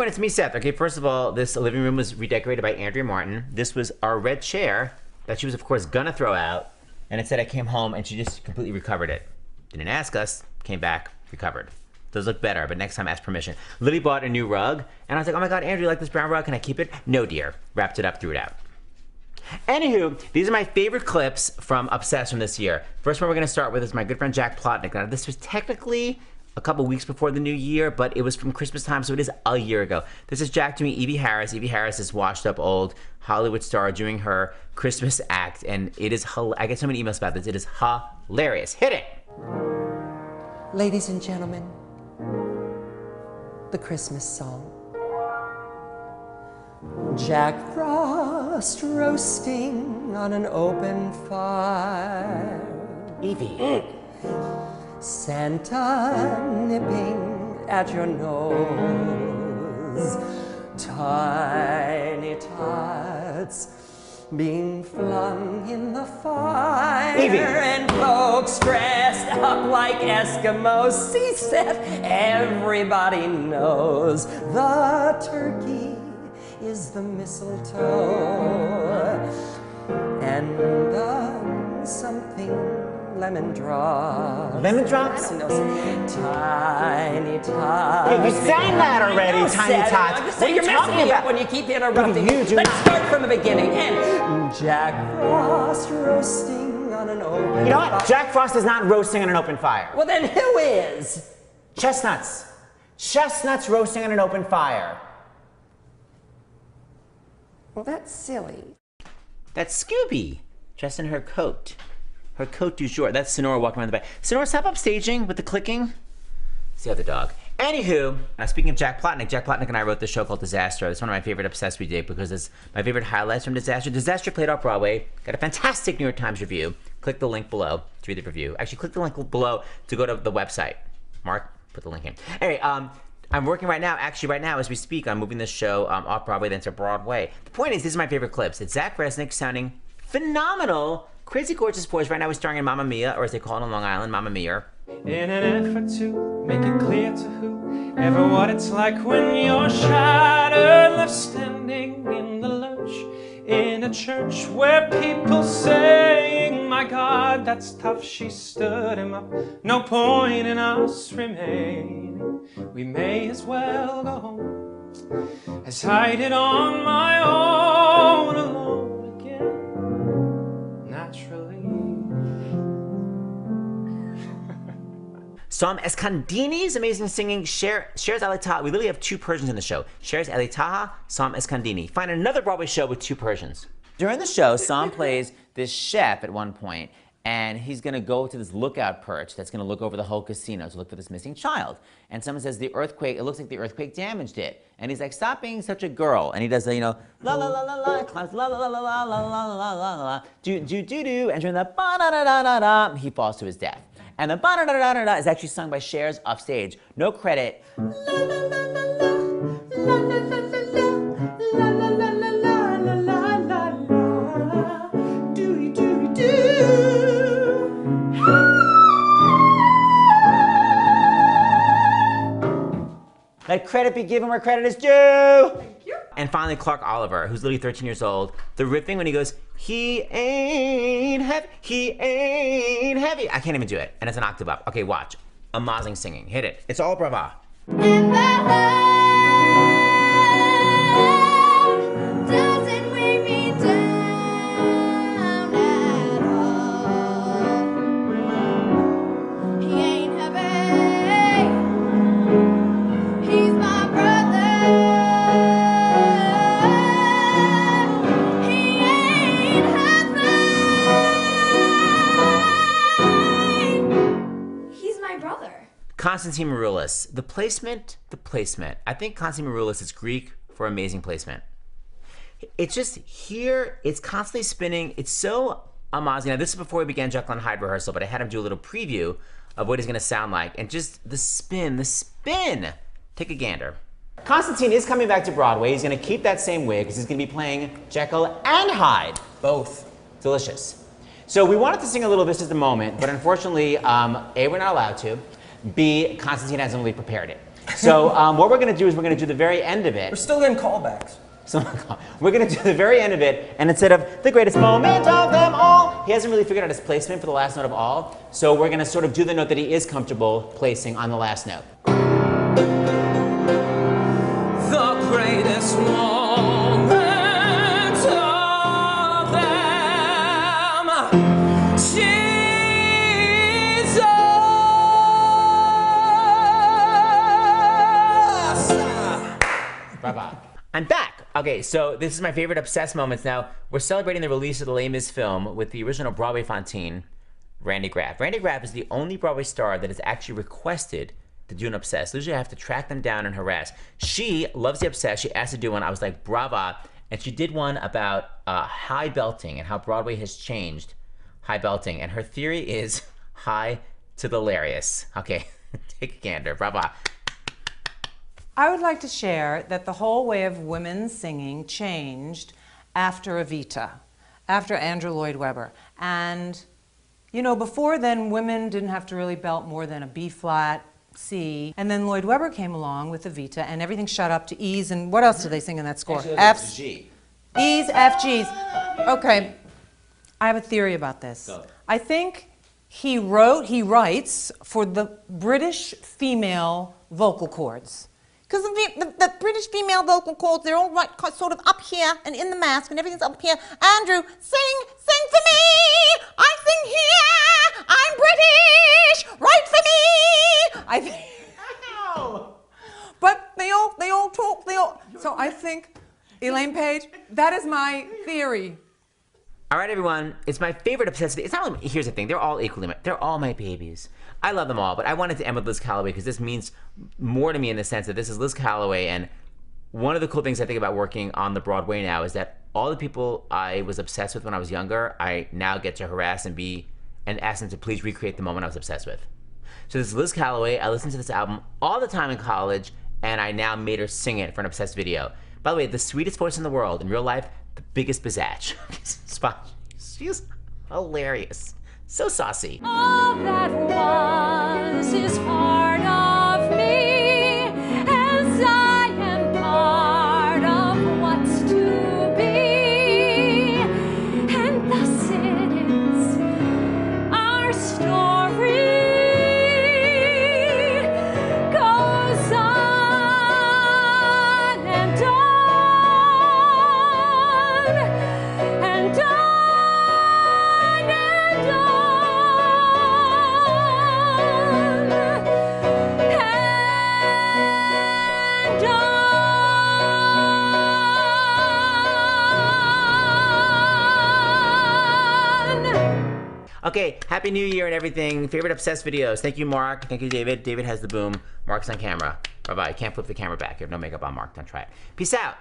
everyone, it's me, Seth. Okay, first of all, this living room was redecorated by Andrea Martin. This was our red chair that she was, of course, gonna throw out. And instead I came home and she just completely recovered it. Didn't ask us, came back, recovered. Does look better, but next time ask permission. Lily bought a new rug, and I was like, oh my God, Andrea, you like this brown rug? Can I keep it? No, dear. Wrapped it up, threw it out. Anywho, these are my favorite clips from Obsessed from this year. First one we're gonna start with is my good friend Jack Plotnick. Now, this was technically a couple weeks before the new year, but it was from Christmas time, so it is a year ago. This is Jack doing Evie Harris. Evie Harris is washed up old Hollywood star doing her Christmas act, and it is, I get so many emails about this, it is hilarious. Hit it! Ladies and gentlemen, the Christmas song. Jack Frost roasting on an open fire. Evie. Santa nipping at your nose. Tiny tots being flung in the fire. Evie. And folks dressed up like Eskimos. See, Seth, everybody knows the turkey is the mistletoe. And the something lemon drops. Lemon drops? Tiny tots. Hey, you sang that already, Tiny Tots. What are you talking about? When you keep interrupting me. Let's start from the beginning. And Jack Frost roasting on an open fire. You know what? Jack Frost is not roasting on an open fire. Well, then who is? Chestnuts. Chestnuts roasting on an open fire. Well, that's silly. That's Scooby, dressed in her coat. Her coat du jour. That's Sonora walking around the back. Sonora, stop upstaging with the clicking. It's the other dog. Anywho, speaking of Jack Plotnick and I wrote this show called Disaster. It's one of my favorite Obsessed we did because it's my favorite highlights from Disaster. Disaster played off Broadway, got a fantastic New York Times review. Click the link below to read the review. Actually, click the link below to go to the website. Mark, put the link in. Anyway, I'm working right now, as we speak, on moving this show off Broadway then to Broadway. The point is, these are my favorite clips. It's Zach Resnick sounding phenomenal, crazy gorgeous voice. Right now he's starring in Mamma Mia, or as they call it on Long Island, Mamma Mia. In an effort to make it clear to whoever what it's like when you're shattered, left standing in the lurch in a church where people saying, my God, that's tough, she stood him up. No point in us remaining, we may as well go home as I did on my own alone again, naturally. Sam Escandini's amazing singing, Cher's Elitaha. We literally have two Persians in the show. Cher's Elitaha, Sam Escandini. Find another Broadway show with two Persians. During the show, Sam plays this chef at one point, and he's gonna go to this lookout perch that's gonna look over the whole casino to look for this missing child. And someone says the earthquake, it looks like the earthquake damaged it. And he's like, stop being such a girl. And he does the, la la la la la, climbs la la la la la la la la la la, do do do do, and during the ba da da da da da, he falls to his death. And the ba da da da da da is actually sung by Cher's offstage. No credit. La la la la la, la la la la la, la la la la la la la la, do do do. Let credit be given where credit is due. Thank you. And finally, Clark Oliver, who's literally 13 years old, the riffing when he goes, he ain't heavy, he ain't heavy. I can't even do it, and it's an octave up. Okay, watch. Amazing singing. Hit it. It's all brava. Doesn't weigh me down at all. He ain't heavy. He's my brother. He ain't heavy. He's my brother. Constantine Maroulis. The placement. I think Constantine Maroulis is Greek for amazing placement. It's just here, it's constantly spinning. It's so amazing. Now, this is before we began Jekyll and Hyde rehearsal, but I had him do a little preview of what he's gonna sound like. And just the spin. Take a gander. Constantine is coming back to Broadway. He's gonna keep that same wig because he's gonna be playing Jekyll and Hyde. Both delicious. So we wanted to sing a little This Is the Moment, but unfortunately, A, we're not allowed to. B, Constantine hasn't really prepared it. So what we're gonna do is we're gonna do the very end of it. We're still getting callbacks. So we're gonna do the very end of it, and instead of the greatest moment of them all, he hasn't really figured out his placement for the last note of all. So we're gonna sort of do the note that he is comfortable placing on the last note. The greatest moment of them, Jesus. Bye-bye. I'm back. Okay, so this is my favorite obsessed moments. Now, we're celebrating the release of the Les Mis film with the original Broadway Fontaine, Randy Graff. Randy Graff is the only Broadway star that is actually requested to do an obsessed. Usually I have to track them down and harass. She loves the obsessed. She asked to do one. I was like, brava. And she did one about high belting and how Broadway has changed high belting. And her theory is high to the hilarious. Okay, take a gander. Brava. I would like to share that the whole way of women singing changed after Evita, after Andrew Lloyd Webber. And, you know, before then, women didn't have to really belt more than a B flat, C. And then Lloyd Webber came along with Evita, and everything shot up to E's. And what else did they sing in that score? F's, G. E's, F, G's. Okay, I have a theory about this. Go. I think he writes for the British female vocal cords. Because the British female vocal cords, they're all right, sort of up here and in the mask, and everything's up here. Andrew, sing for me. I sing here. I'm British. Write for me. I think. But they all talk. So I think, Elaine Page, that is my theory. All right, everyone, it's my favorite obsessed. It's not only, here's the thing, they're all my babies. I love them all, but I wanted to end with Liz Callaway because this means more to me in the sense that this is Liz Callaway, and one of the cool things I think about working on the Broadway now is that all the people I was obsessed with when I was younger, I now get to harass and ask them to please recreate the moment I was obsessed with. So this is Liz Callaway. I listened to this album all the time in college, and I now made her sing it for an obsessed video. By the way, the sweetest voice in the world, in real life, the biggest pizzazz. She's hilarious. So saucy. All that was is part of me, as I am part of what's to be, and thus it is our story goes on and on and on. Okay, Happy New Year and everything. Favorite obsessed videos. Thank you, Mark. Thank you, David. David has the boom. Mark's on camera. Bye-bye. Can't flip the camera back. You have no makeup on, Mark. Don't try it. Peace out.